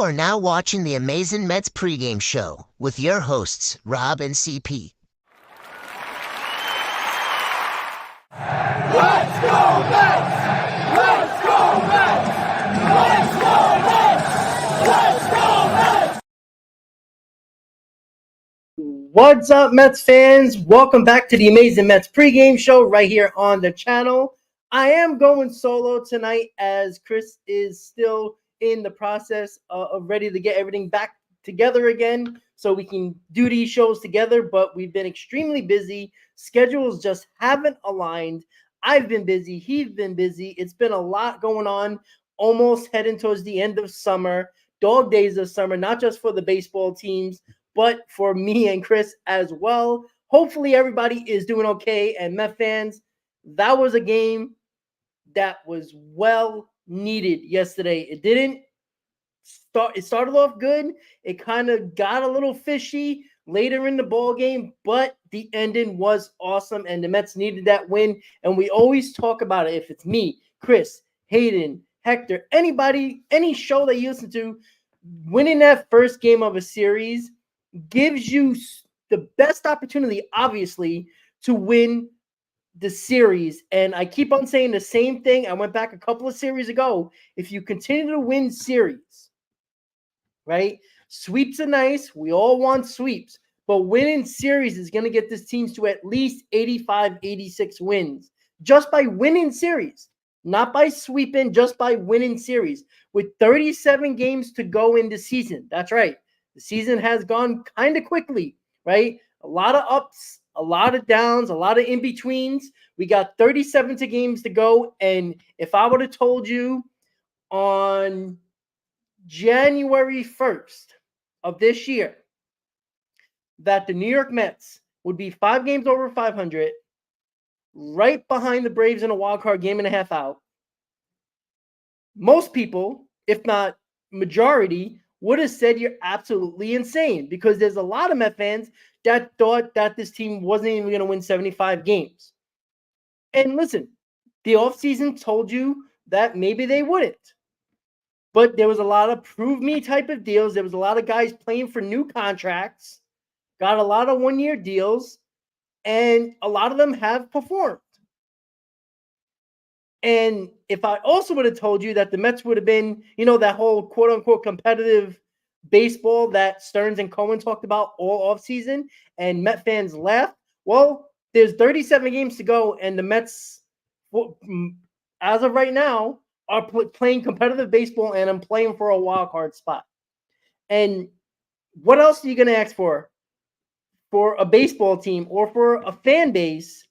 are now watching the amazing Mets Pregame Show with your hosts, Rob and CP. Let's go Mets! Let's go Mets! Let's go Mets! Let's go Mets! What's up, Mets fans? Welcome back to the amazing Mets Pregame Show right here on the channel. I am going solo tonight as Chris is still in the process of ready to get everything back together again so we can do these shows together, but we've been extremely busy. Schedules just haven't aligned. I've been busy. He's been busy. It's been a lot going on, almost heading towards the end of summer, dog days of summer, not just for the baseball teams, but for me and Chris as well. Hopefully everybody is doing okay. And Met fans, that was a game that was well needed yesterday. It started off good. It kind of got a little fishy later in the ball game, but the ending was awesome, and the Mets needed that win. And we always talk about it. If it's me, Chris, Hayden, Hector, anybody, any show that you listen to, winning that first game of a series gives you the best opportunity, obviously, to win the series. And I keep on saying the same thing. I went back a couple of series ago. If you continue to win series, right? Sweeps are nice. We all want sweeps. But winning series is going to get this team to at least 85, 86 wins. Just by winning series. Not by sweeping, just by winning series. With 37 games to go in the season. That's right. The season has gone kind of quickly, right? A lot of ups, a lot of downs, a lot of in-betweens. We got 37 games to go. And if I would have told you on January 1st of this year that the New York Mets would be 5 games over 500, right behind the Braves in a wild card game and a half out, most people, if not majority, would have said you're absolutely insane, because there's a lot of Met fans that thought that this team wasn't even going to win 75 games. And listen, the offseason told you that maybe they wouldn't. But there was a lot of prove me type of deals. There was a lot of guys playing for new contracts, got a lot of one-year deals, and a lot of them have performed. And if I also would have told you that the Mets would have been, that whole quote-unquote competitive baseball that Stearns and Cohen talked about all offseason, and Met fans laughed, well, there's 37 games to go, and the Mets, as of right now, are playing competitive baseball, and I'm playing for a wild card spot. And what else are you going to ask for a baseball team or for a fan base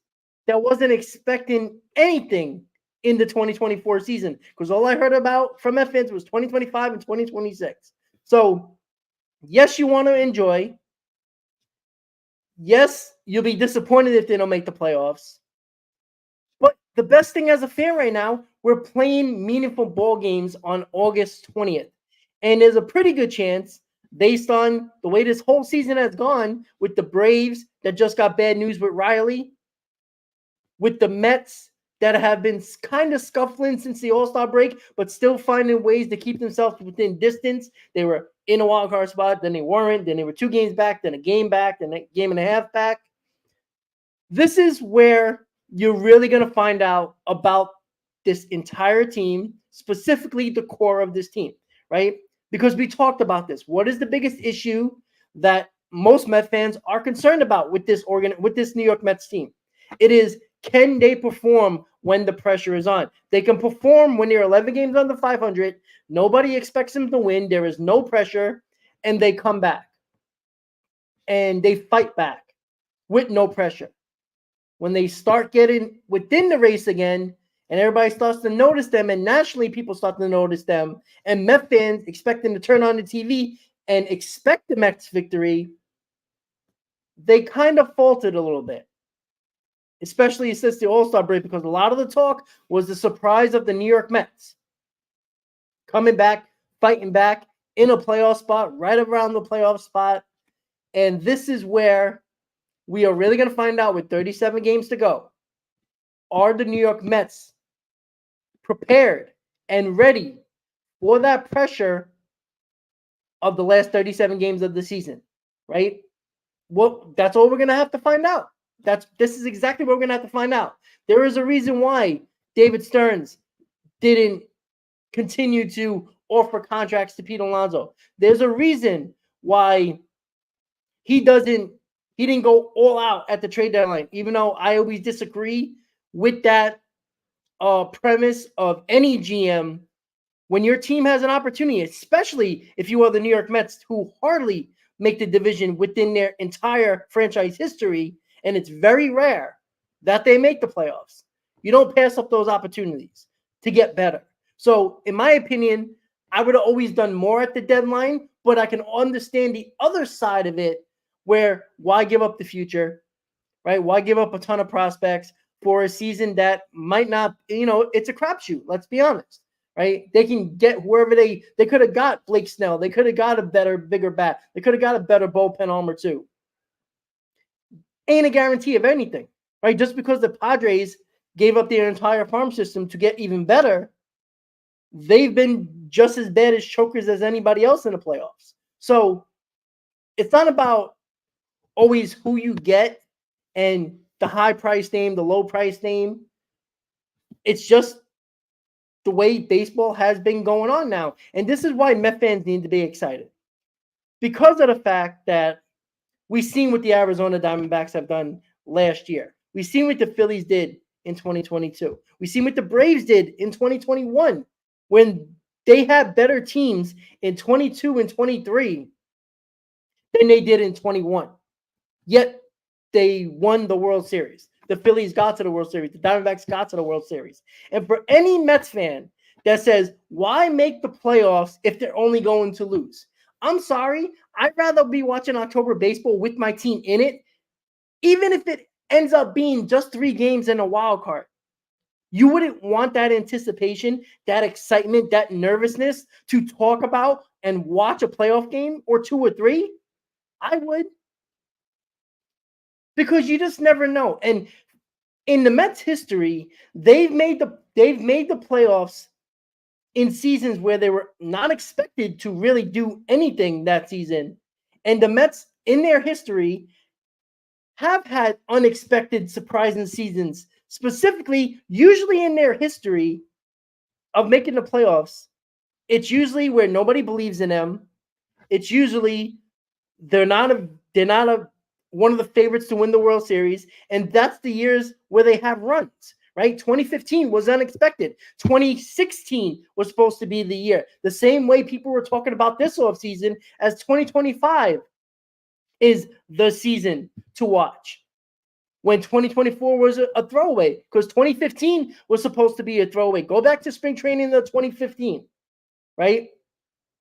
that wasn't expecting anything in the 2024 season? Because all I heard about from F fans was 2025 and 2026. So, yes, you want to enjoy. Yes, you'll be disappointed if they don't make the playoffs. But the best thing as a fan right now, we're playing meaningful ball games on August 20th. And there's a pretty good chance, based on the way this whole season has gone, with the Braves that just got bad news with Riley, with the Mets that have been kind of scuffling since the All-Star break, but still finding ways to keep themselves within distance. They were in a wild card spot, then they weren't, then they were 2 games back, then a game back, then a game and a half back. This is where you're really going to find out about this entire team, specifically the core of this team, right? Because we talked about this. What is the biggest issue that most Met fans are concerned about with this New York Mets team? It is, can they perform when the pressure is on? They can perform when they're 11 games under 500. Nobody expects them to win. There is no pressure, and they come back. And they fight back with no pressure. When they start getting within the race again, and everybody starts to notice them, and nationally people start to notice them, and Met fans expect them to turn on the TV and expect the Mets victory, they kind of faltered a little bit. Especially since the All-Star break, because a lot of the talk was the surprise of the New York Mets. Coming back, fighting back, in a playoff spot, right around the playoff spot. And this is where we are really going to find out with 37 games to go. Are the New York Mets prepared and ready for that pressure of the last 37 games of the season, right? Well, that's all we're going to have to find out. This is exactly what we're going to have to find out. There is a reason why David Stearns didn't continue to offer contracts to Pete Alonso. There's a reason why he didn't go all out at the trade deadline, even though I always disagree with that premise of any GM. When your team has an opportunity, especially if you are the New York Mets, who hardly make the division within their entire franchise history, and it's very rare that they make the playoffs. You don't pass up those opportunities to get better. So, in my opinion, I would have always done more at the deadline, but I can understand the other side of it where why give up the future, right? Why give up a ton of prospects for a season that might not, it's a crapshoot. Let's be honest, right? They can get whoever they could have got Blake Snell. They could have got a better, bigger bat. They could have got a better bullpen arm or two. Ain't a guarantee of anything, right? Just because the Padres gave up their entire farm system to get even better, they've been just as bad as chokers as anybody else in the playoffs. So it's not about always who you get and the high price name, the low price name. It's just the way baseball has been going on now. And this is why Met fans need to be excited. Because of the fact that we've seen what the Arizona Diamondbacks have done last year. We've seen what the Phillies did in 2022. We've seen what the Braves did in 2021 when they had better teams in 22 and 23 than they did in 21. Yet they won the World Series. The Phillies got to the World Series. The Diamondbacks got to the World Series. And for any Mets fan that says, why make the playoffs if they're only going to lose? I'm sorry. I'd rather be watching October baseball with my team in it, even if it ends up being just 3 games and a wild card. You wouldn't want that anticipation, that excitement, that nervousness to talk about and watch a playoff game or 2 or 3? I would. Because you just never know. And in the Mets history, they've made the playoffs in seasons where they were not expected to really do anything that season. And the Mets in their history have had unexpected surprising seasons, specifically usually in their history of making the playoffs. It's usually where nobody believes in them. It's usually they're not one of the favorites to win the World Series, and that's the years where they have runs, right? 2015 was unexpected. 2016 was supposed to be the year. The same way people were talking about this offseason as 2025 is the season to watch. When 2024 was a throwaway, because 2015 was supposed to be a throwaway. Go back to spring training of 2015, right?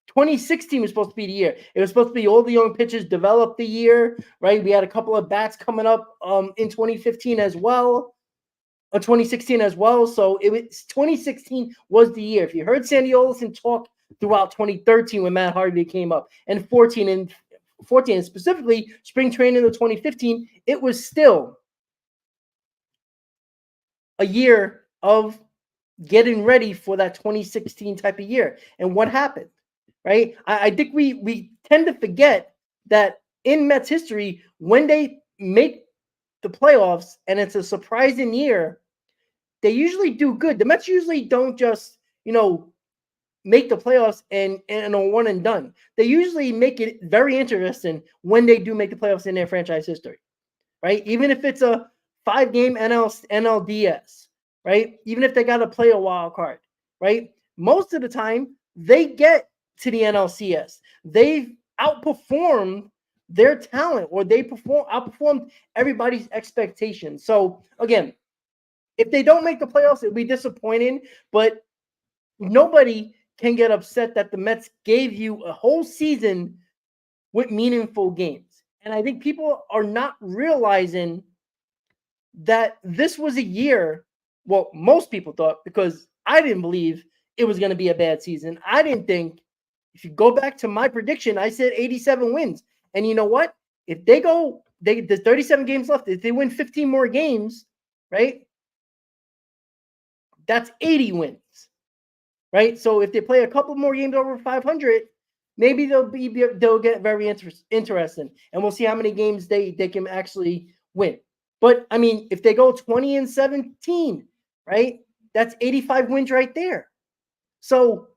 2016 was supposed to be the year. It was supposed to be all the young pitchers developed the year, right? We had a couple of bats coming up in 2015 as well, 2016 as well. So 2016 was the year. If you heard Sandy Olson talk throughout 2013 when Matt Harvey came up, and 14 and specifically spring training of 2015, it was still a year of getting ready for that 2016 type of year. And what happened? Right? I think we tend to forget that in Mets history, when they make the playoffs and it's a surprising year, they usually do good. The Mets usually don't just, make the playoffs and a one and done. They usually make it very interesting when they do make the playoffs in their franchise history, right? Even if it's a 5-game NLDS, right? Even if they got to play a wild card, right? Most of the time, they get to the NLCS. They've outperformed their talent, or they outperformed everybody's expectations. So again, if they don't make the playoffs, it'll be disappointing, but nobody can get upset that the Mets gave you a whole season with meaningful games. And I think people are not realizing that this was a year, well, most people thought, because I didn't believe it was going to be a bad season. I didn't think, if you go back to my prediction, I said 87 wins. And you know what? If there's 37 games left. If they win 15 more games, right? That's 80 wins, right? So if they play a couple more games over 500, maybe they'll get very interesting, and we'll see how many games they can actually win. But I mean, if they go 20-17, right, that's 85 wins right there. So,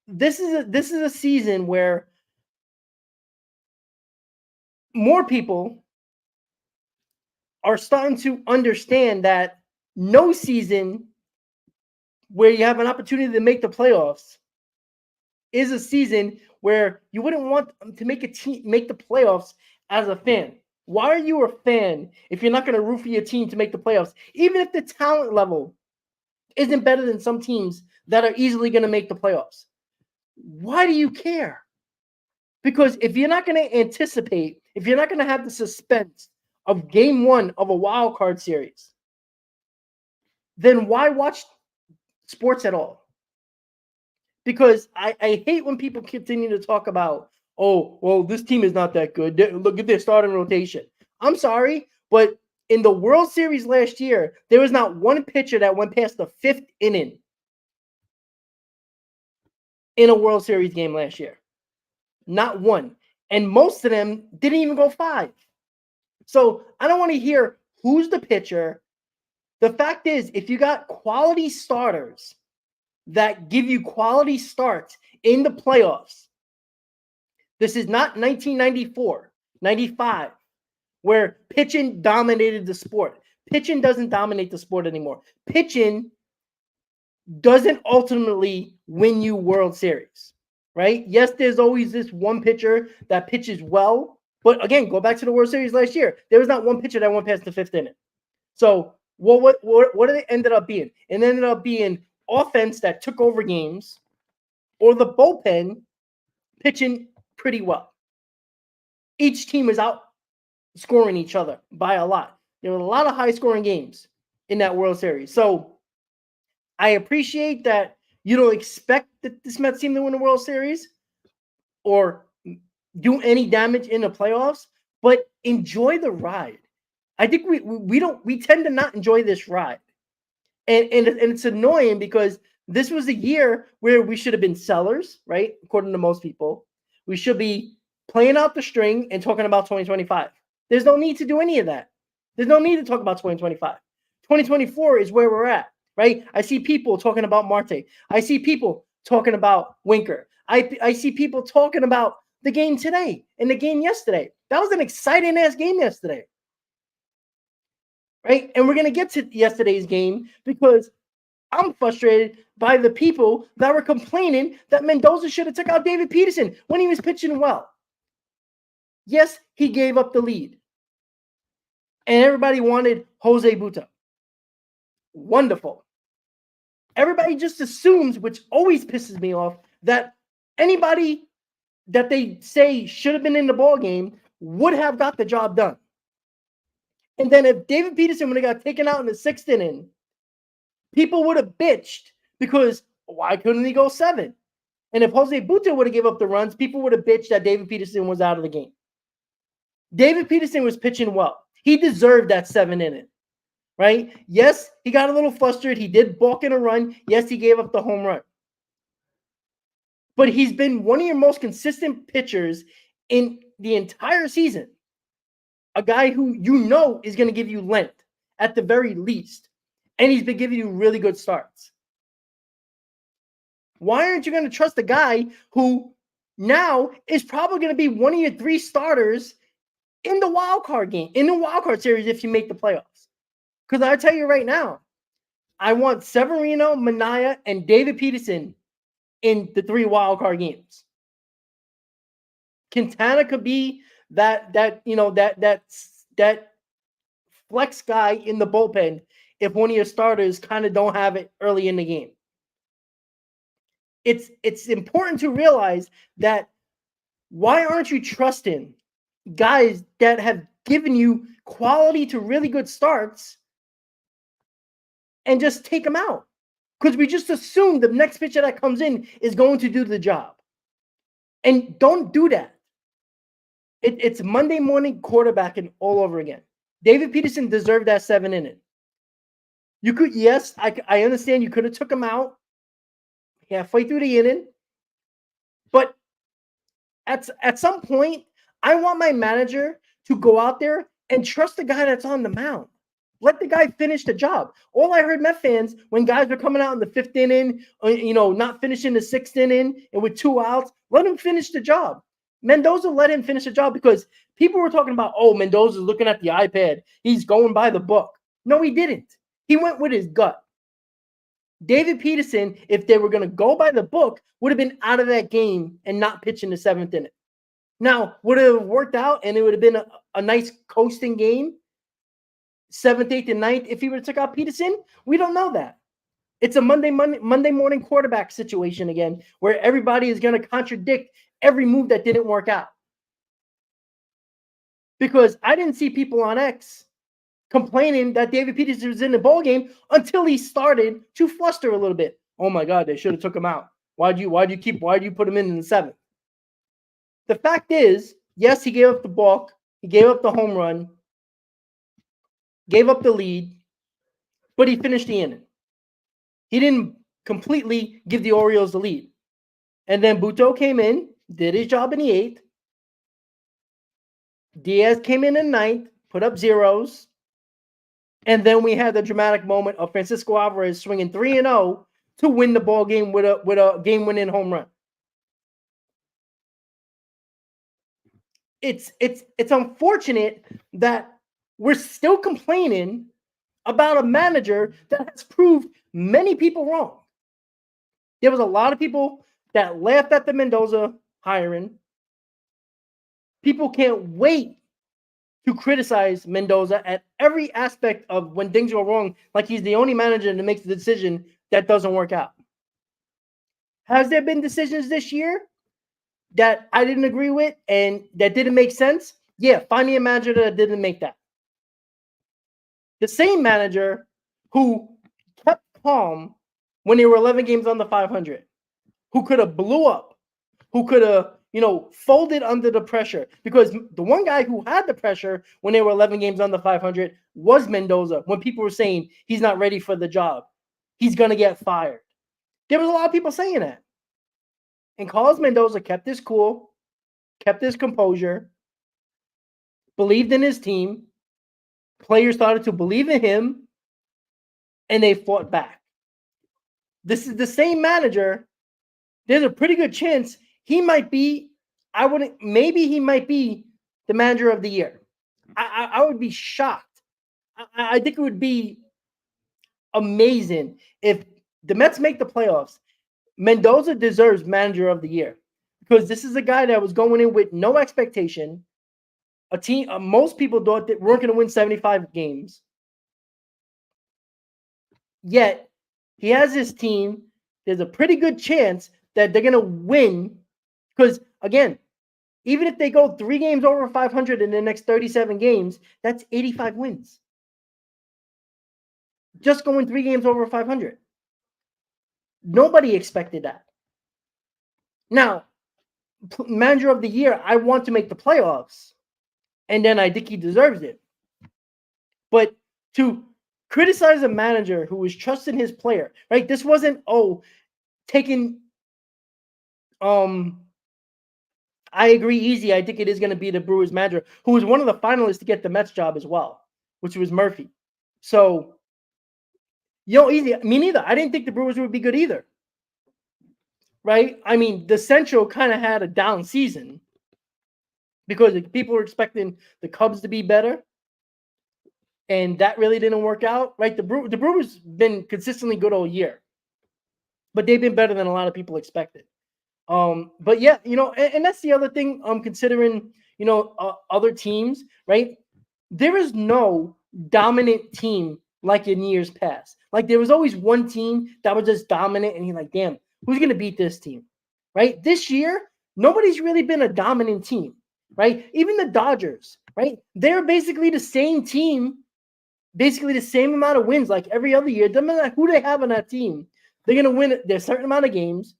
this is a season where more people are starting to understand that no season where you have an opportunity to make the playoffs is a season where you wouldn't want to make the playoffs as a fan. Why are you a fan if you're not going to root for your team to make the playoffs, even if the talent level isn't better than some teams that are easily going to make the playoffs? Why do you care? Because if you're not going to anticipate, if you're not going to have the suspense of game one of a wild card series, then why watch sports at all? Because I hate when people continue to talk about, oh, well, this team is not that good. Look at their starting rotation. I'm sorry, but in the World Series last year, there was not one pitcher that went past the 5th inning in a World Series game last year. Not one. And most of them didn't even go 5. So I don't want to hear who's the pitcher. The fact is, if you got quality starters that give you quality starts in the playoffs, this is not 1994, 95, where pitching dominated the sport. Pitching doesn't dominate the sport anymore. Pitching doesn't ultimately win you World Series, right? Yes, there's always this one pitcher that pitches well, but again, go back to the World Series last year. There was not one pitcher that went past the 5th inning. So what did it ended up being? It ended up being offense that took over games, or the bullpen pitching pretty well. Each team is out scoring each other by a lot. There were a lot of high-scoring games in that World Series. So I appreciate that you don't expect this Mets team to win the World Series or do any damage in the playoffs, but enjoy the ride. I think we tend to not enjoy this ride. And it's annoying because this was a year where we should have been sellers, right? According to most people. We should be playing out the string and talking about 2025. There's no need to do any of that. There's no need to talk about 2025. 2024 is where we're at, right? I see people talking about Marte. I see people talking about Winker. I see people talking about the game today and the game yesterday. That was an exciting-ass game yesterday. Right? And we're going to get to yesterday's game because I'm frustrated by the people that were complaining that Mendoza should have took out David Peterson when he was pitching well. Yes, he gave up the lead. And everybody wanted Jose Buta. Wonderful. Everybody just assumes, which always pisses me off, that anybody that they say should have been in the ball game would have got the job done. And then if David Peterson would have got taken out in the 6th inning, people would have bitched because why couldn't he go 7? And if Jose Buta would have given up the runs, people would have bitched that David Peterson was out of the game. David Peterson was pitching well. He deserved that 7th inning, right? Yes, he got a little flustered. He did balk in a run. Yes, he gave up the home run. But he's been one of your most consistent pitchers in the entire season. A guy who is going to give you length at the very least. And he's been giving you really good starts. Why aren't you going to trust a guy who now is probably going to be one of your 3 starters in the wild card game, in the wild card series if you make the playoffs? Because I tell you right now, I want Severino, Manaea, and David Peterson in the 3 wild card games. Quintana could be that flex guy in the bullpen if one of your starters kind of don't have it early in the game. It's important to realize that why aren't you trusting guys that have given you quality to really good starts and just take them out? Because we just assume the next pitcher that comes in is going to do the job. And don't do that. It's Monday morning quarterbacking all over again. David Peterson deserved that 7th inning. You could, yes, I understand you could have took him out halfway through the inning. But at some point, I want my manager to go out there and trust the guy that's on the mound. Let the guy finish the job. All I heard Met fans, when guys were coming out in the 5th inning, not finishing the 6th inning and with 2 outs, let him finish the job. Mendoza let him finish the job because people were talking about, oh, Mendoza's looking at the iPad. He's going by the book. No, he didn't. He went with his gut. David Peterson, if they were going to go by the book, would have been out of that game and not pitching the 7th inning. Now, would it have worked out and it would have been a nice coasting game, 7th, 8th, and 9th, if he would have took out Peterson? We don't know that. It's a Monday morning quarterback situation again, where everybody is going to contradict every move that didn't work out. Because I didn't see people on X complaining that David Peterson was in the ball game until he started to fluster a little bit. Oh my God, they should have took him out. Why'd you put him in the 7th? The fact is, yes, he gave up the balk, he gave up the home run, gave up the lead, but he finished the inning. He didn't completely give the Orioles the lead. And then Buto came in, did his job in the 8th. Diaz came in the 9th, put up zeros. And then we had the dramatic moment of Francisco Alvarez swinging 3-0 to win the ball game with a game-winning home run. It's unfortunate that we're still complaining about a manager that has proved many people wrong. There was a lot of people that laughed at the Mendoza hiring. People can't wait to criticize Mendoza at every aspect of when things go wrong, like he's the only manager that makes the decision that doesn't work out. Has there been decisions this year that I didn't agree with and that didn't make sense? Yeah, find me a manager that didn't make that. The same manager who kept calm when they were 11 games under 500, who could have blew up, who could have, folded under the pressure. Because the one guy who had the pressure when they were 11 games under 500 was Mendoza, when people were saying he's not ready for the job. He's going to get fired. There was a lot of people saying that. And Carlos Mendoza kept his cool, kept his composure, believed in his team. Players started to believe in him, and they fought back. This is the same manager. There's a pretty good chance he might be, maybe he might be the manager of the year. I would be shocked. I think it would be amazing if the Mets make the playoffs. Mendoza deserves manager of the year because this is a guy that was going in with no expectation. A team, most people thought that weren't going to win 75 games. Yet, he has his team. There's a pretty good chance that they're going to win because, again, even if they go 3 games over 500 in the next 37 games, that's 85 wins. Just going 3 games over 500. Nobody expected that. Now, manager of the year, I want to make the playoffs. And then I think he deserves it. But to criticize a manager who was trusting his player, right? This wasn't, taking, I agree easy. I think it is going to be the Brewers manager, who was one of the finalists to get the Mets job as well, which was Murphy. So, easy. Me neither. I didn't think the Brewers would be good either. Right? I mean, the Central kind of had a down season because people were expecting the Cubs to be better. And that really didn't work out. Right? The Brewers been consistently good all year. But they've been better than a lot of people expected. But yeah, and that's the other thing I'm considering, other teams, right? There is no dominant team like in years past. Like there was always one team that was just dominant and you're like, damn, who's going to beat this team, right? This year, nobody's really been a dominant team, right? Even the Dodgers, right? They're basically the same team, basically the same amount of wins like every other year. Doesn't matter who they have on that team. They're going to win their certain amount of games.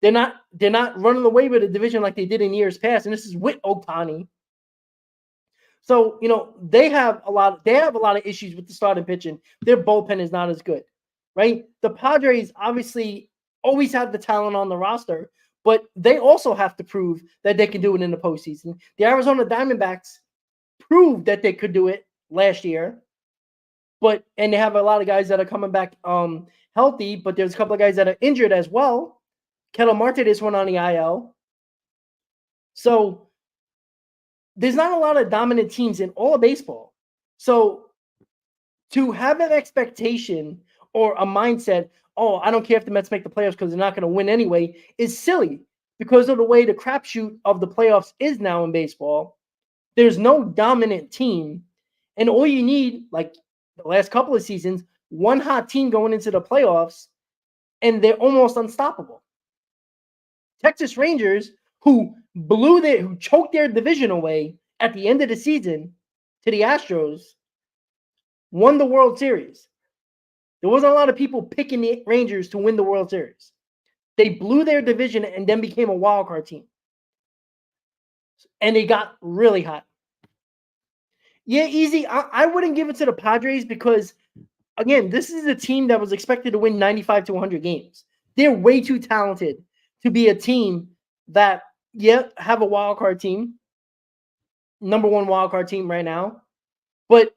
They're not running away with a division like they did in years past. And this is with Ohtani. So, they have a lot of issues with the starting pitching. Their bullpen is not as good, right? The Padres obviously always have the talent on the roster, but they also have to prove that they can do it in the postseason. The Arizona Diamondbacks proved that they could do it last year, and they have a lot of guys that are coming back healthy, but there's a couple of guys that are injured as well. Ketel Marte is one on the IL. So there's not a lot of dominant teams in all of baseball. So to have an expectation or a mindset, oh, I don't care if the Mets make the playoffs because they're not going to win anyway, is silly because of the way the crapshoot of the playoffs is now in baseball. There's no dominant team. And all you need, like the last couple of seasons, one hot team going into the playoffs, and they're almost unstoppable. Texas Rangers, who choked their division away at the end of the season to the Astros, won the World Series. There wasn't a lot of people picking the Rangers to win the World Series. They blew their division and then became a wild card team. And they got really hot. Yeah, easy. I wouldn't give it to the Padres because, again, this is a team that was expected to win 95 to 100 games. They're way too talented to be a team that, have a wild card team, number one wild card team right now. But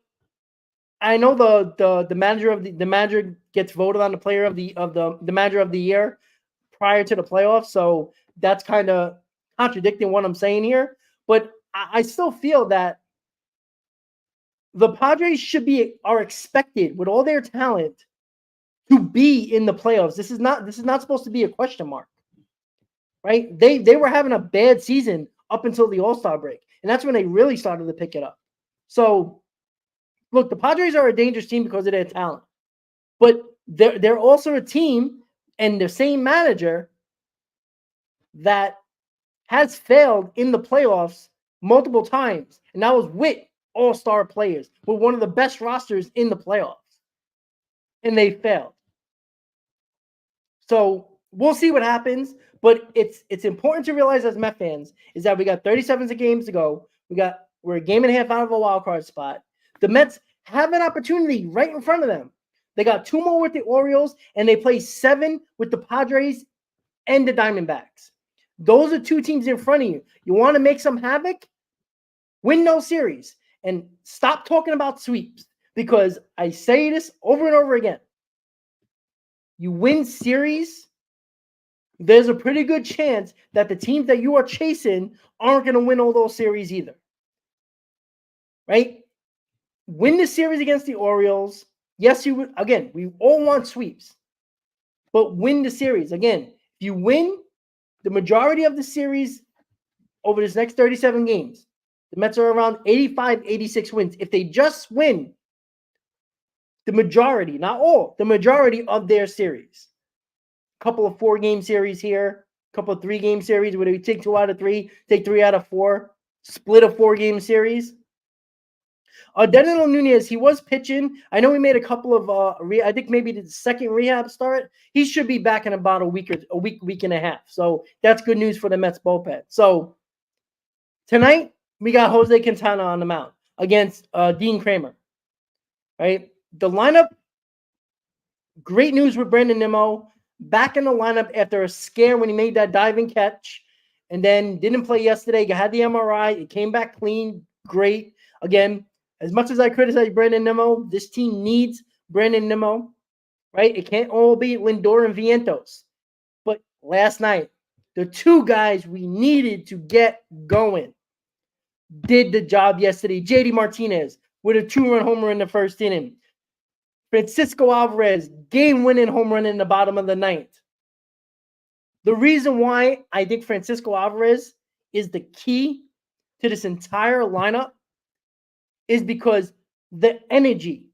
I know the manager gets voted on the player of the manager of the year prior to the playoffs, so that's kind of contradicting what I'm saying here. But I still feel that the Padres are expected with all their talent to be in the playoffs. This is not supposed to be a question mark, right? They were having a bad season up until the All-Star break, and that's when they really started to pick it up. So, look, the Padres are a dangerous team because of their talent, but they're also a team and the same manager that has failed in the playoffs multiple times, and that was with all-star players, with one of the best rosters in the playoffs, and they failed. So we'll see what happens, but it's important to realize as Met fans is that we got 37 games to go. We're a game and a half out of a wild card spot. The Mets have an opportunity right in front of them. They got 2 more with the Orioles, and they play 7 with the Padres and the Diamondbacks. Those are 2 teams in front of you. You want to make some havoc? Win those series. And stop talking about sweeps, because I say this over and over again. You win series, there's a pretty good chance that the teams that you are chasing aren't going to win all those series either. Right? Win the series against the Orioles. Yes, you would. Again, we all want sweeps. But win the series. Again, if you win the majority of the series over this next 37 games, the Mets are around 85, 86 wins. If they just win the majority, not all, the majority of their series, a couple of 4-game series here, a couple of 3-game series where they take 2 out of 3, take 3 out of 4, split a 4-game series. Danilo Nunez, he was pitching. I know he made a couple of, I think maybe the second rehab start. He should be back in about a week and a half. So that's good news for the Mets bullpen. So tonight, we got Jose Quintana on the mound against Dean Kramer, right? The lineup, great news with Brandon Nimmo. Back in the lineup after a scare when he made that diving catch and then didn't play yesterday. Had the MRI. It came back clean. Great. Again, as much as I criticize Brandon Nimmo, this team needs Brandon Nimmo, right? It can't all be Lindor and Vientos. But last night, the 2 guys we needed to get going did the job yesterday. JD Martinez with a 2-run home run in the first inning. Francisco Alvarez, game-winning home run in the bottom of the 9th. The reason why I think Francisco Alvarez is the key to this entire lineup is because the energy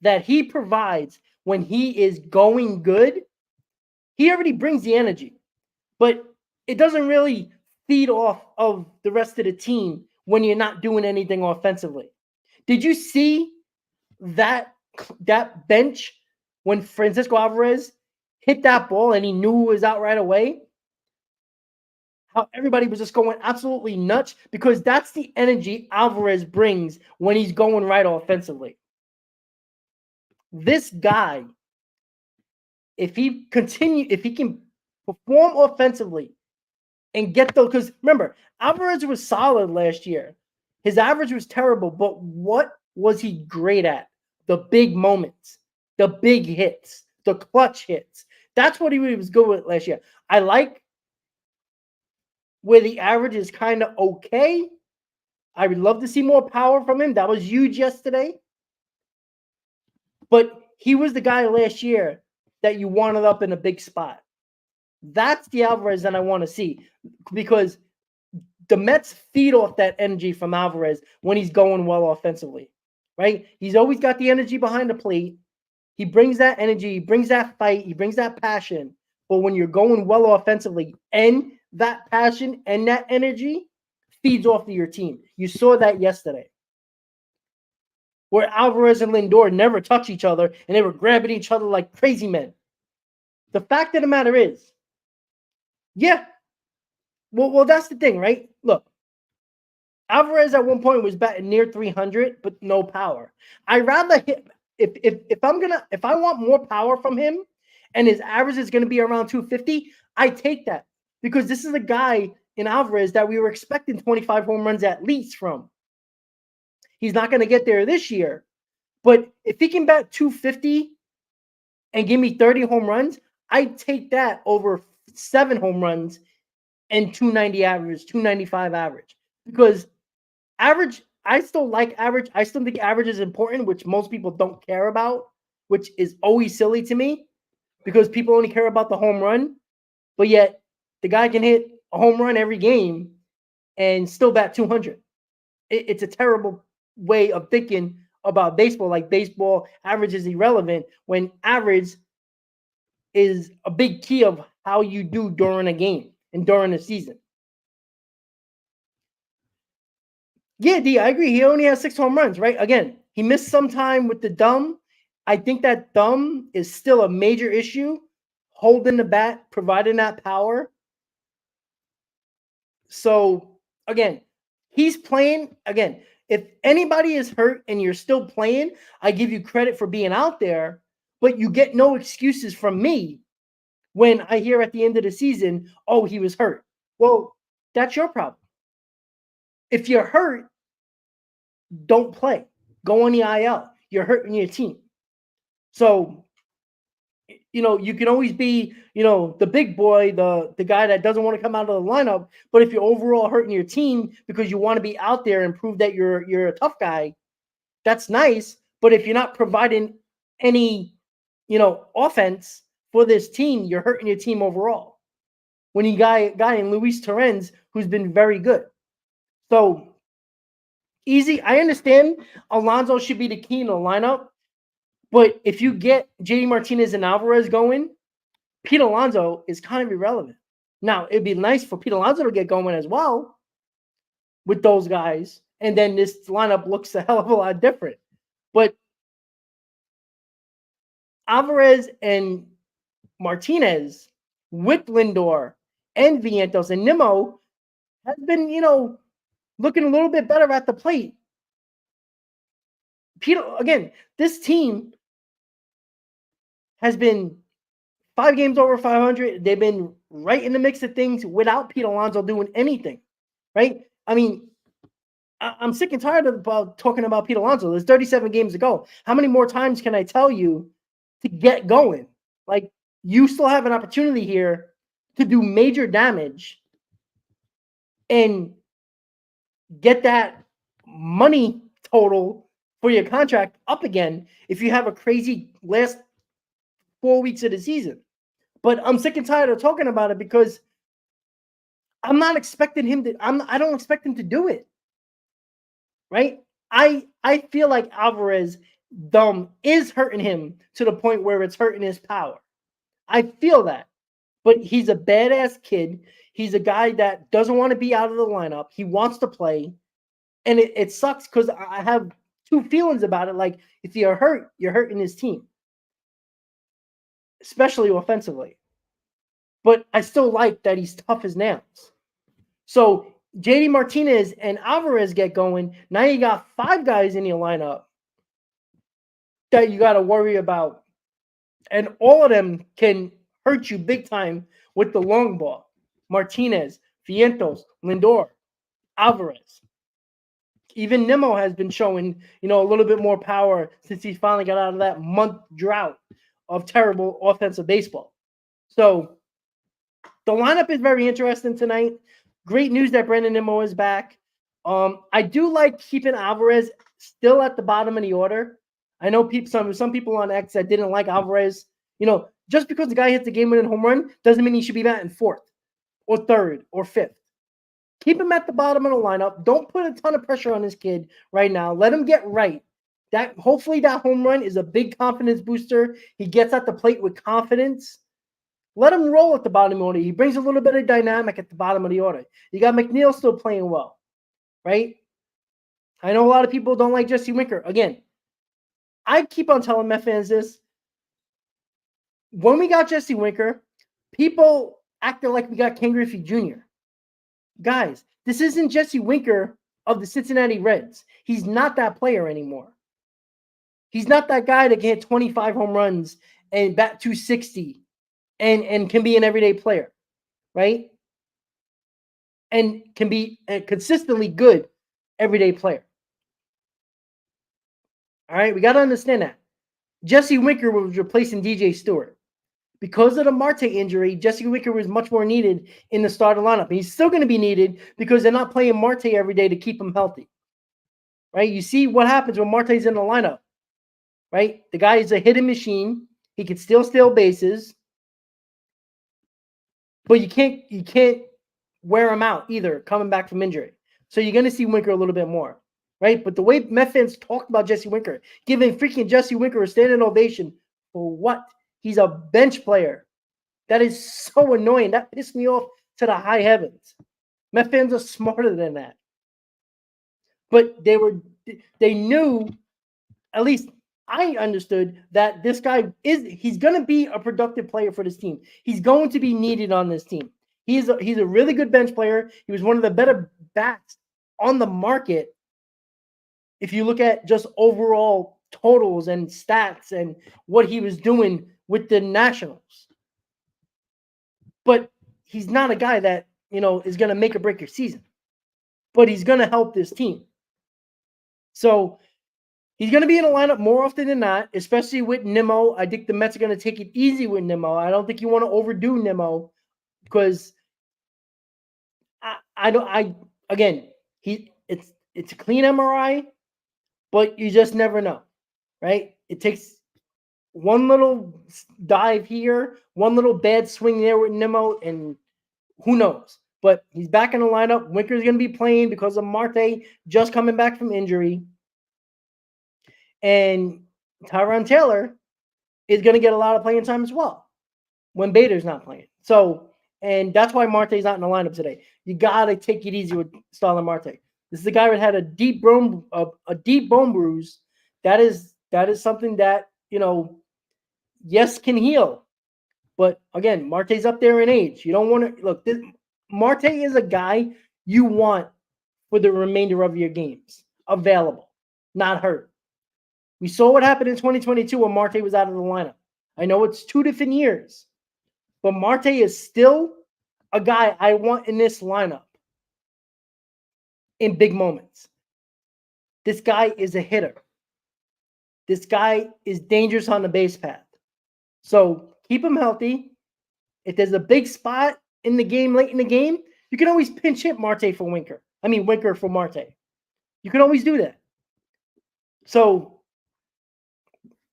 that he provides when he is going good, he already brings the energy, but it doesn't really feed off of the rest of the team when you're not doing anything offensively. Did you see that bench when Francisco Alvarez hit that ball and he knew it was out right away? How everybody was just going absolutely nuts, because that's the energy Alvarez brings when he's going right offensively. This guy, if he can perform offensively, and get those. Because remember, Alvarez was solid last year. His average was terrible, but what was he great at? The big moments, the big hits, the clutch hits. That's what he was good with last year. I like where the average is kind of okay. I would love to see more power from him. That was huge yesterday. But he was the guy last year that you wanted up in a big spot. That's the Alvarez that I want to see, because the Mets feed off that energy from Alvarez when he's going well offensively, right? He's always got the energy behind the plate. He brings that energy, he brings that fight, he brings that passion. But when you're going well offensively, and that passion and that energy feeds off of your team. You saw that yesterday, where Alvarez and Lindor never touch each other and they were grabbing each other like crazy men. The fact of the matter is, yeah, well, that's the thing, right? Look, Alvarez at one point was batting near 300, but no power. I rather hit if I want more power from him, and his average is going to be around 250, I take that, because this is a guy in Alvarez that we were expecting 25 home runs at least from. He's not going to get there this year, but if he can bat 250 and give me 30 home runs, I'd take that over 7 home runs and 290 average, 295 average. Because average, I still like average. I still think average is important, which most people don't care about, which is always silly to me, because people only care about the home run. But yet the guy can hit a home run every game and still bat 200. It's a terrible way of thinking about baseball. Like, baseball average is irrelevant, when average is a big key of how you do during a game and during a season. Yeah, D, I agree. He only has 6 home runs, right? Again, he missed some time with the thumb. I think that thumb is still a major issue, holding the bat, providing that power. So, again, he's playing. Again, if anybody is hurt and you're still playing, I give you credit for being out there, but you get no excuses from me when I hear at the end of the season, oh, he was hurt. Well, that's your problem. If you're hurt, don't play. Go on the IL. You're hurting your team. So, you can always be, the big boy, the guy that doesn't want to come out of the lineup. But if you're overall hurting your team because you want to be out there and prove that you're a tough guy, that's nice. But if you're not providing any, offense for this team, you're hurting your team overall. When you got a guy in Luis Torrens who's been very good. So, easy. I understand Alonso should be the key in the lineup, but if you get JD Martinez and Alvarez going, Pete Alonso is kind of irrelevant. Now, it'd be nice for Pete Alonso to get going as well with those guys, and then this lineup looks a hell of a lot different. But Alvarez and Martinez with Lindor and Vientos and Nimmo has been, looking a little bit better at the plate. Again, this team has been 5 games over 500. They've been right in the mix of things without Pete Alonso doing anything, right? I mean, I'm sick and tired about talking about Pete Alonso. There's 37 games to go. How many more times can I tell you to get going? Like, you still have an opportunity here to do major damage and get that money total for your contract up again if you have a crazy last 4 weeks of the season. But I'm sick and tired of talking about it, because I'm not expecting him to. I don't expect him to do it. Right? I feel like Alvarez thumb is hurting him to the point where it's hurting his power. I feel that. But he's a badass kid. He's a guy that doesn't want to be out of the lineup. He wants to play. And it sucks, because I have 2 feelings about it. Like, if you're hurt, you're hurting his team, especially offensively. But I still like that he's tough as nails. So JD Martinez and Alvarez get going. Now you got 5 guys in your lineup that you got to worry about. And all of them can hurt you big time with the long ball. Martinez, Vientos, Lindor, Alvarez. Even Nimmo has been showing, a little bit more power since he finally got out of that month drought of terrible offensive baseball. So the lineup is very interesting tonight. Great news that Brandon Nimmo is back. I do like keeping Alvarez still at the bottom of the order. I know some people on X that didn't like Alvarez. Just because the guy hits the game-winning home run doesn't mean he should be batting fourth or third or fifth. Keep him at the bottom of the lineup. Don't put a ton of pressure on this kid right now. Let him get right. Hopefully that home run is a big confidence booster. He gets at the plate with confidence. Let him roll at the bottom of the order. He brings a little bit of dynamic at the bottom of the order. You got McNeil still playing well, right? I know a lot of people don't like Jesse Winker. Again, I keep on telling Met fans this. When we got Jesse Winker, people acted like we got Ken Griffey Jr. Guys, this isn't Jesse Winker of the Cincinnati Reds. He's not that player anymore. He's not that guy that can hit 25 home runs and bat 260 and can be an everyday player, right? And can be a consistently good everyday player. All right, we got to understand that. Jesse Winker was replacing DJ Stewart. Because of the Marte injury, Jesse Winker was much more needed in the starting lineup. He's still going to be needed because they're not playing Marte every day to keep him healthy. Right? You see what happens when Marte's in the lineup. Right? The guy is a hitting machine. He can still steal bases. But you can't wear him out either coming back from injury. So you're going to see Winker a little bit more. Right? But the way Met fans talked about Jesse Winker, giving freaking Jesse Winker a standing ovation for what? He's a bench player. That is so annoying. That pissed me off to the high heavens. Met fans are smarter than that. But they knew, at least I understood, that this guy he's going to be a productive player for this team. He's going to be needed on this team. He's a really good bench player. He was one of the better bats on the market. If you look at just overall totals and stats and what he was doing with the Nationals. But he's not a guy that, is going to make or break your season. But he's going to help this team. So he's going to be in a lineup more often than not, especially with Nimmo. I think the Mets are going to take it easy with Nimmo. I don't think you want to overdo Nimmo because it's a clean MRI, but you just never know, right? It takes one little dive here, one little bad swing there with Nimmo, and who knows? But he's back in the lineup. Winker's going to be playing because of Marte just coming back from injury. And Tyrone Taylor is going to get a lot of playing time as well when Bader's not playing. So, and that's why Marte's not in the lineup today. You got to take it easy with Starlin Marte. This is the guy that had a deep bone bruise. That is something that, yes, can heal. But again, Marte's up there in age. You don't want to look. Marte is a guy you want for the remainder of your games available, not hurt. We saw what happened in 2022 when Marte was out of the lineup. I know it's 2 different years, but Marte is still a guy I want in this lineup in big moments. This guy is a hitter. This guy is dangerous on the base path. So keep him healthy. If there's a big spot in the game, late in the game, you can always pinch hit Marte for Winker. Winker for Marte. You can always do that. So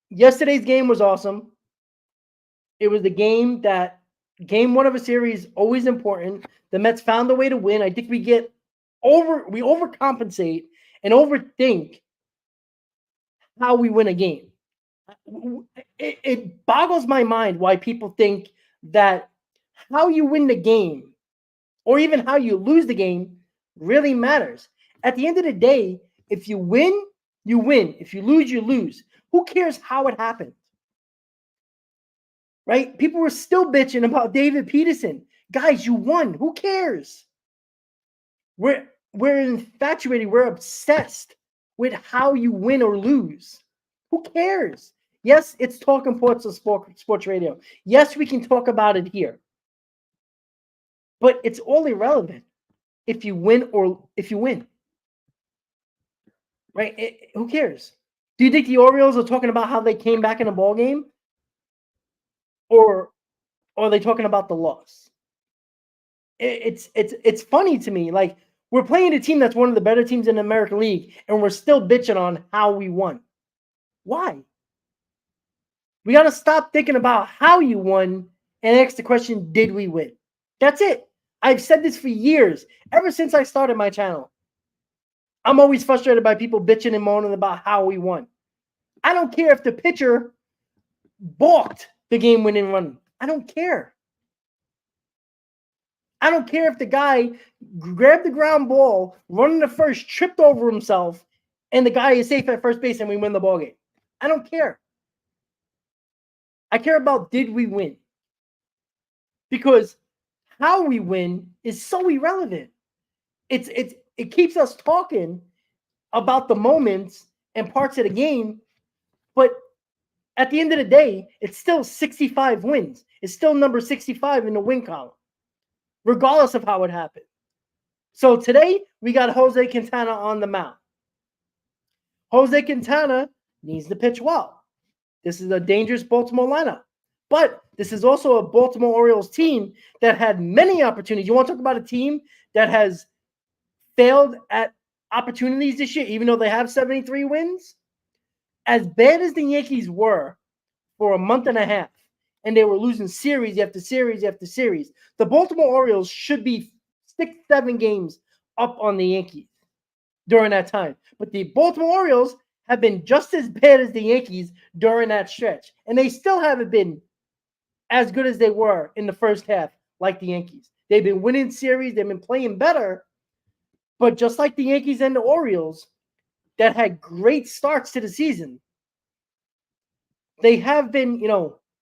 yesterday's game was awesome. It was the game one of a series, always important. The Mets found a way to win. I think we overcompensate and overthink how we win a game. It boggles my mind why people think that how you win the game or even how you lose the game really matters. At the end of the day, if you win, you win. If you lose, you lose. Who cares how it happened? Right? People were still bitching about David Peterson. Guys, you won. Who cares? We're infatuated. We're obsessed with how you win or lose. Who cares? Yes, it's Talking Sports of Sports Radio. Yes, we can talk about it here. But it's all irrelevant if you win or if you win. Right? Who cares? Do you think the Orioles are talking about how they came back in a ball game? Or are they talking about the loss? It's funny to me. Like, we're playing a team that's one of the better teams in the American League, and we're still bitching on how we won. Why? We got to stop thinking about how you won and ask the question, did we win? That's it. I've said this for years, ever since I started my channel. I'm always frustrated by people bitching and moaning about how we won. I don't care if the pitcher balked the game-winning run. I don't care. I don't care if the guy grabbed the ground ball, running the first, tripped over himself, and the guy is safe at first base and we win the ball game. I don't care. I care about, did we win? Because how we win is so irrelevant. It keeps us talking about the moments and parts of the game, but at the end of the day, it's still 65 wins. It's still number 65 in the win column, regardless of how it happened. So today, we got Jose Quintana on the mound. Jose Quintana needs to pitch well. This is a dangerous Baltimore lineup. But this is also a Baltimore Orioles team that had many opportunities. You want to talk about a team that has failed at opportunities this year, even though they have 73 wins? As bad as the Yankees were for a month and a half, and they were losing series after series after series, the Baltimore Orioles should be 6-7 games up on the Yankees during that time. But the Baltimore Orioles have been just as bad as the Yankees during that stretch, and they still haven't been as good as they were in the first half like the Yankees. They've been winning series, they've been playing better, but just like the Yankees and the Orioles that had great starts to the season, they have been,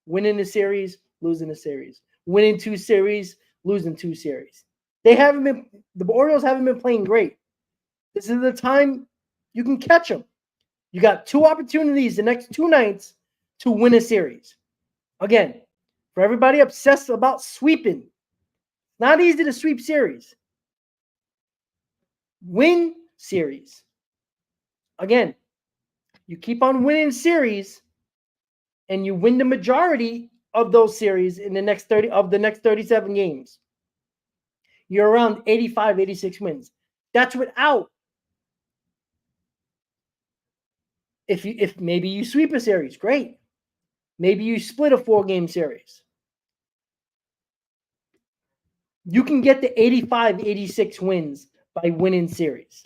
winning the series, losing the series, winning 2 series, losing 2 series. The Orioles haven't been playing great. This is the time you can catch them. You got 2 opportunities the next 2 nights to win a series. Again, for everybody obsessed about sweeping, not easy to sweep series. Win series. Again, you keep on winning series and you win the majority of those series in the next 37 games. You're around 85, 86 wins. That's without if maybe you sweep a series, great. Maybe you split a 4-game series. You can get to 85, 86 wins by winning series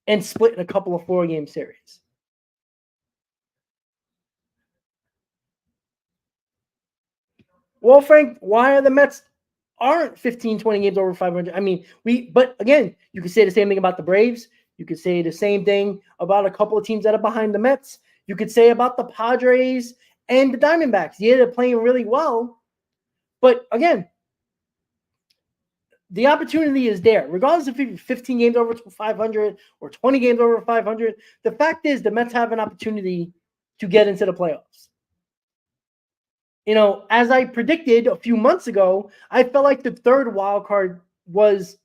and splitting a couple of 4-game series. Well, Frank, why are the Mets aren't 15, 20 games over 500? I mean, but again, you could say the same thing about the Braves. You could say the same thing about a couple of teams that are behind the Mets. You could say about the Padres and the Diamondbacks. Yeah, they're playing really well. But again, the opportunity is there. Regardless if you're 15 games over 500 or 20 games over 500, the fact is the Mets have an opportunity to get into the playoffs. As I predicted a few months ago, I felt like the third wild card was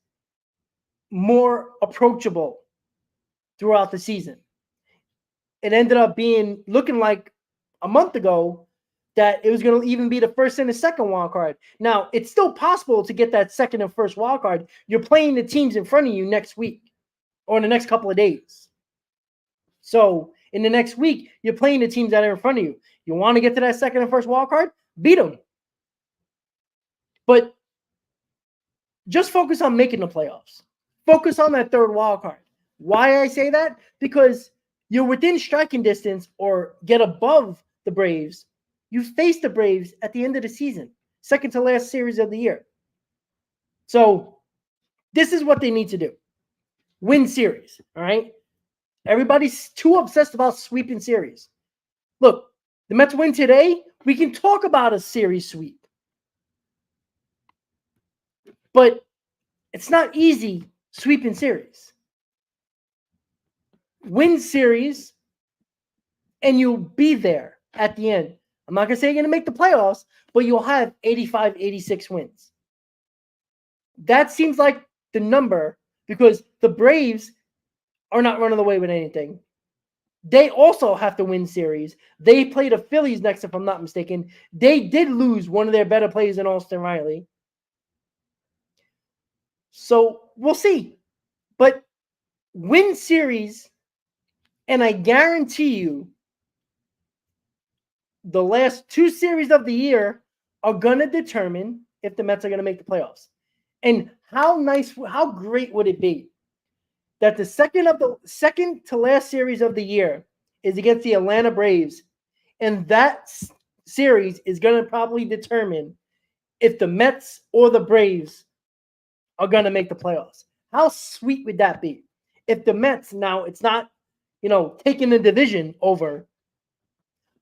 more approachable throughout the season. It ended up looking like a month ago that it was going to even be the first and the second wild card. Now, it's still possible to get that second and first wild card. You're playing the teams in front of you next week or in the next couple of days. So in the next week, you're playing the teams that are in front of you. You want to get to that second and first wild card? Beat them. But just focus on making the playoffs. Focus on that third wild card. Why I say that? Because you're within striking distance or get above the Braves. You face the Braves at the end of the season, second to last series of the year. So this is what they need to do. Win series, all right? Everybody's too obsessed about sweeping series. Look, the Mets win today. We can talk about a series sweep. But it's not easy sweeping series. Win series, and you'll be there at the end. I'm not going to say you're going to make the playoffs, but you'll have 85, 86 wins. That seems like the number because the Braves are not running away with anything. They also have to win series. They play the Phillies next, if I'm not mistaken. They did lose one of their better players in Austin Riley. So we'll see. But win series, and I guarantee you the last two series of the year are going to determine if the Mets are going to make the playoffs. And how great would it be that the second to last series of the year is against the Atlanta Braves, and that series is going to probably determine if the Mets or the Braves are going to make the playoffs. How sweet would that be? If the Mets, now it's not, taking the division over,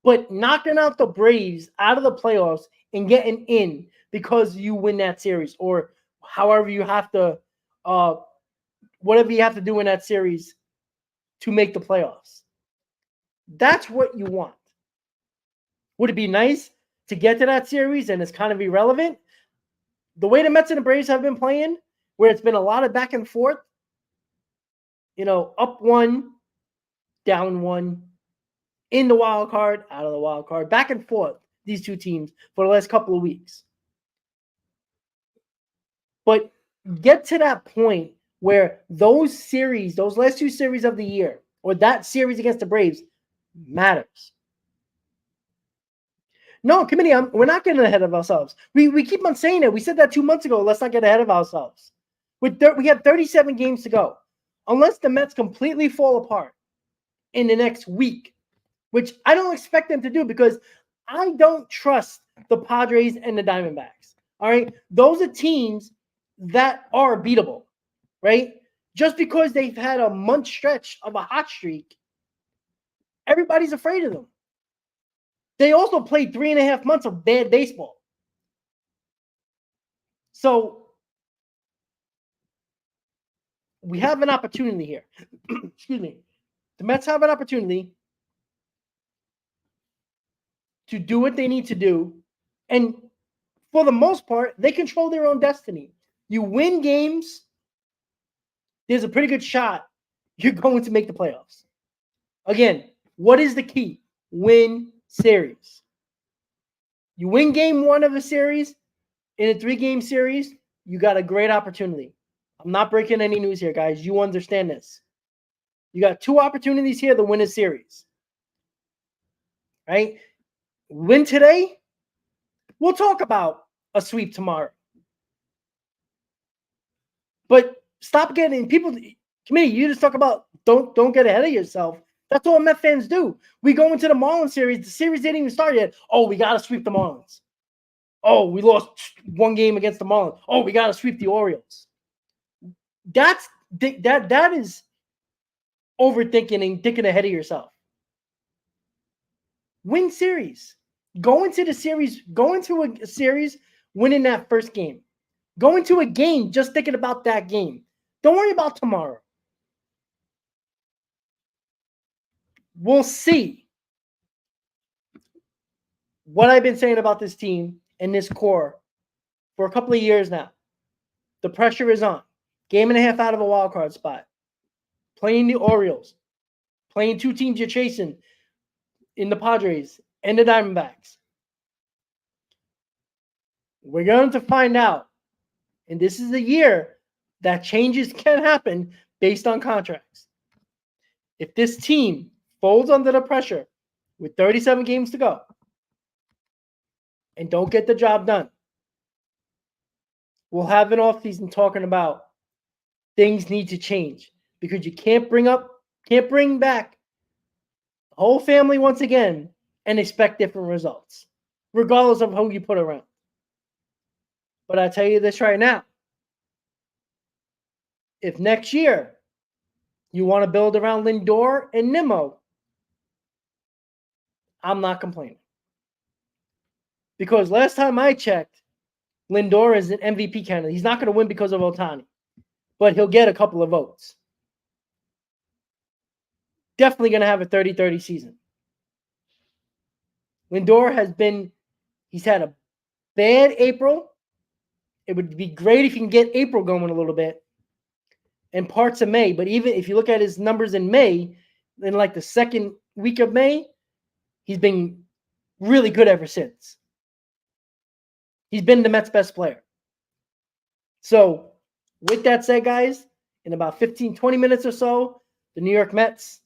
but knocking out the Braves out of the playoffs and getting in because you win that series, or however you have to, whatever you have to do in that series to make the playoffs. That's what you want. Would it be nice to get to that series and it's kind of irrelevant? The way the Mets and the Braves have been playing, where it's been a lot of back and forth, up one, down one, in the wild card, out of the wild card, back and forth, these two teams for the last couple of weeks. But get to that point where those last two series of the year, or that series against the Braves, matters. No, committee, we're not getting ahead of ourselves. We keep on saying it. We said that 2 months ago. Let's not get ahead of ourselves. We have 37 games to go. Unless the Mets completely fall apart in the next week, which I don't expect them to do because I don't trust the Padres and the Diamondbacks. All right? Those are teams that are beatable, right? Just because they've had a month stretch of a hot streak, everybody's afraid of them. They also played 3.5 months of bad baseball. So we have an opportunity here. Excuse me. The Mets have an opportunity to do what they need to do. And for the most part, they control their own destiny. You win games, there's a pretty good shot you're going to make the playoffs. Again, what is the key? Win series. You win game one of a series in a 3-game series, you got a great opportunity. I'm not breaking any news here, guys. You understand this. You got 2 opportunities here to win a series. Right? Win today, we'll talk about a sweep tomorrow. But stop getting people, committee, you just talk about don't get ahead of yourself. That's what Met fans do. We go into the Marlins series. The series didn't even start yet. Oh, we got to sweep the Marlins. Oh, we lost 1 game against the Marlins. Oh, we got to sweep the Orioles. That is overthinking and thinking ahead of yourself. Win series. Go into a series winning that first game. Go into a game just thinking about that game. Don't worry about tomorrow. We'll see what I've been saying about this team and this core for a couple of years now. The pressure is on. 1.5 games out of a wild card spot. Playing the Orioles. Playing 2 teams you're chasing in the Padres and the Diamondbacks. We're going to find out. And this is a year that changes can happen based on contracts. If this team folds under the pressure with 37 games to go and don't get the job done, we'll have an offseason talking about things need to change because you can't bring back the whole family once again and expect different results, regardless of who you put around. But I tell you this right now. If next year you want to build around Lindor and Nimmo, I'm not complaining. Because last time I checked, Lindor is an MVP candidate. He's not going to win because of Ohtani, but he'll get a couple of votes. Definitely going to have a 30-30 season. Lindor he's had a bad April It would be great if you can get April going a little bit and parts of May. But even if you look at his numbers in May, in like the second week of May, he's been really good ever since. He's been the Mets' best player. So with that said, guys, in about 15, 20 minutes or so, the New York Mets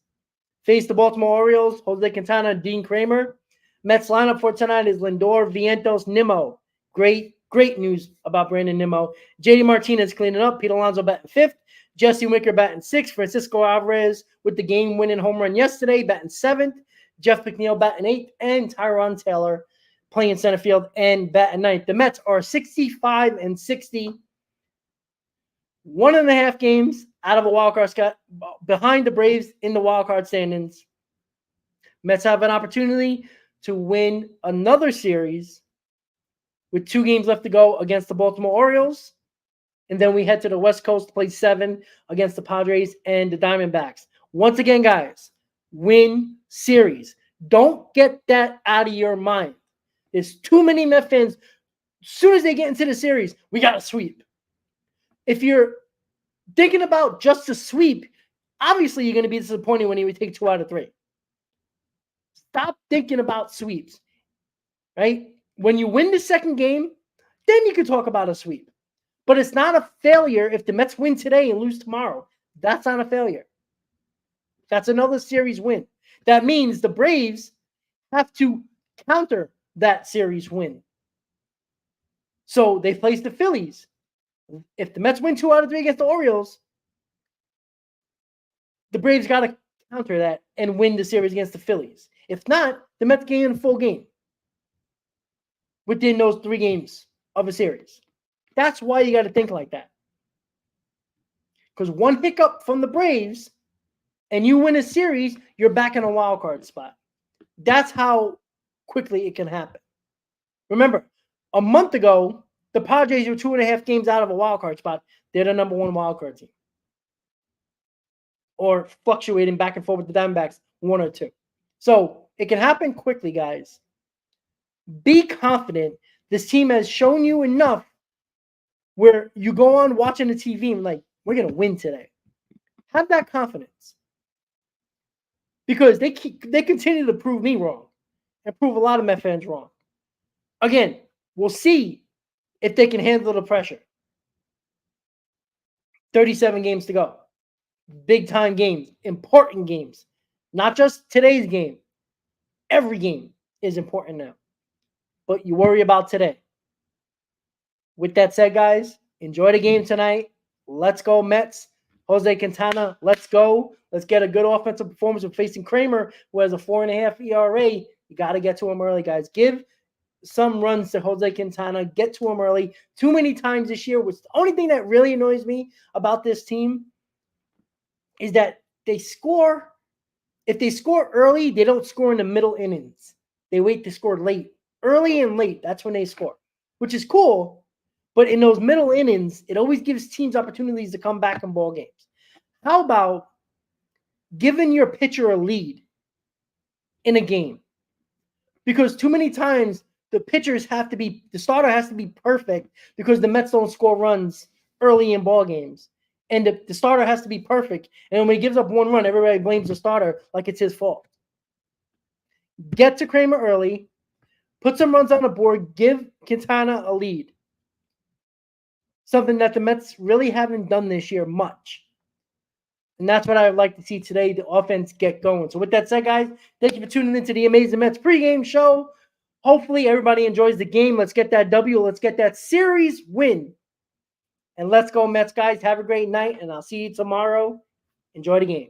face the Baltimore Orioles, Jose Quintana and Dean Kramer. Mets lineup for tonight is Lindor, Vientos, Nimmo. Great news about Brandon Nimmo. JD Martinez cleaning up. Pete Alonso batting fifth. Jesse Winker batting sixth. Francisco Alvarez with the game-winning home run yesterday, batting seventh. Jeff McNeil batting eighth. And Tyron Taylor playing center field and batting ninth. The Mets are 65-60. 1.5 games out of a wild card spot behind the Braves in the wild card standings. Mets have an opportunity to win another series with 2 games left to go against the Baltimore Orioles. And then we head to the West Coast to play 7 against the Padres and the Diamondbacks. Once again, guys, win series. Don't get that out of your mind. There's too many Met fans. As soon as they get into the series, we got to sweep. If you're thinking about just a sweep, obviously you're going to be disappointed when you take 2 out of 3. Stop thinking about sweeps, right? When you win the second game, then you can talk about a sweep. But it's not a failure if the Mets win today and lose tomorrow. That's not a failure. That's another series win. That means the Braves have to counter that series win. So they face the Phillies. If the Mets win 2 out of 3 against the Orioles, the Braves got to counter that and win the series against the Phillies. If not, the Mets gain a full game within those 3 games of a series. That's why you got to think like that. Because one hiccup from the Braves and you win a series, you're back in a wild card spot. That's how quickly it can happen. Remember, a month ago, the Padres were 2.5 games out of a wild card spot. They're the number 1 wild card team. Or fluctuating back and forth with the Diamondbacks, 1 or 2. So it can happen quickly, guys. Be confident. This team has shown you enough where you go on watching the TV and like, we're going to win today. Have that confidence. Because they continue to prove me wrong and prove a lot of Met fans wrong. Again, we'll see if they can handle the pressure. 37 games to go. Big-time games. Important games. Not just today's game. Every game is important now. But you worry about today. With that said, guys, enjoy the game tonight. Let's go, Mets. Jose Quintana, let's go. Let's get a good offensive performance. We're facing Kramer, who has a 4.5 ERA. You got to get to him early, guys. Give some runs to Jose Quintana. Get to him early. Too many times this year. The only thing that really annoys me about this team is that they score. If they score early, they don't score in the middle innings. They wait to score late. Early and late, that's when they score, which is cool. But in those middle innings, it always gives teams opportunities to come back in ball games. How about giving your pitcher a lead in a game? Because too many times the starter has to be perfect because the Mets don't score runs early in ball games. And the starter has to be perfect. And when he gives up 1 run, everybody blames the starter like it's his fault. Get to Kramer early. Put some runs on the board. Give Quintana a lead. Something that the Mets really haven't done this year much. And that's what I would like to see today, the offense get going. So with that said, guys, thank you for tuning into the Amazing Mets pregame show. Hopefully everybody enjoys the game. Let's get that W. Let's get that series win. And let's go, Mets, guys. Have a great night, and I'll see you tomorrow. Enjoy the game.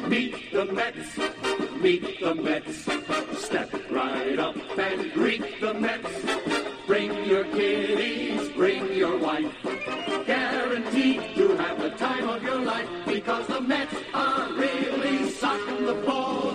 Meet the Mets, meet the Mets. Step right up and greet the Mets. Bring your kiddies, bring your wife. Guaranteed to have the time of your life because the Mets are really socking the ball,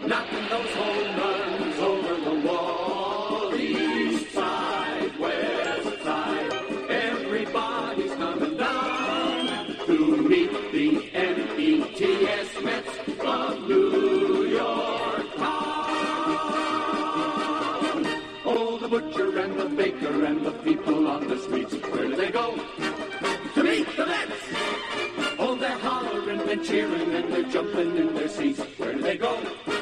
knocking those home runs over the wall. East side, west side, everybody's coming down to meet the METS Mets of New York Town. anchor and the people on the streets. Where do they go? To meet the Mets! Oh, they're hollering and cheering and they're jumping in their seats. Where do they go?